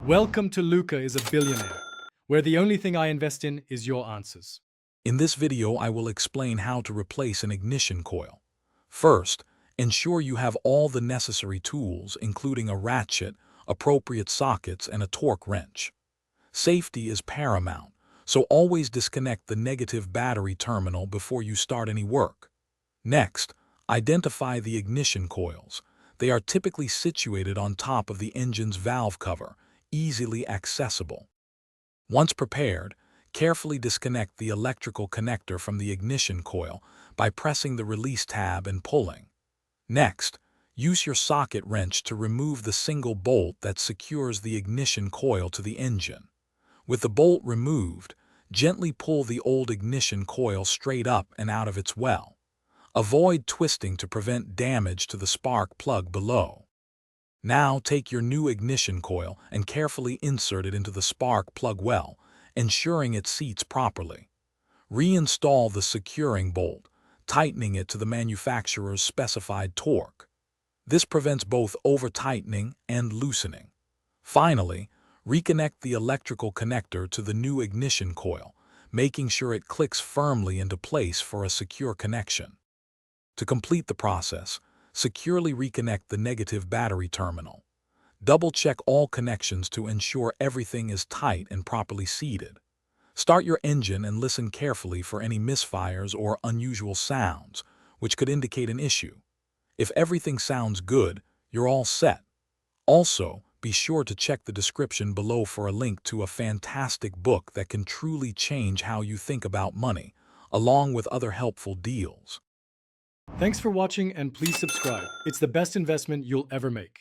Welcome to Luca is a Billionaire, where the only thing I invest in is your answers. In this video, I will explain how to replace an ignition coil. First, ensure you have all the necessary tools, including a ratchet, appropriate sockets, and a torque wrench. Safety is paramount, so always disconnect the negative battery terminal before you start any work. Next, identify the ignition coils. They are typically situated on top of the engine's valve cover, easily accessible. Once prepared, carefully disconnect the electrical connector from the ignition coil by pressing the release tab and pulling. Next, use your socket wrench to remove the single bolt that secures the ignition coil to the engine. With the bolt removed, gently pull the old ignition coil straight up and out of its well. Avoid twisting to prevent damage to the spark plug below. Now take your new ignition coil and carefully insert it into the spark plug well, ensuring it seats properly. Reinstall the securing bolt, tightening it to the manufacturer's specified torque. This prevents both over-tightening and loosening. Finally, reconnect the electrical connector to the new ignition coil, making sure it clicks firmly into place for a secure connection. To complete the process, securely reconnect the negative battery terminal. Double-check all connections to ensure everything is tight and properly seated. Start your engine and listen carefully for any misfires or unusual sounds, which could indicate an issue. If everything sounds good, you're all set. Also, be sure to check the description below for a link to a fantastic book that can truly change how you think about money, along with other helpful deals. Thanks for watching and please subscribe. It's the best investment you'll ever make.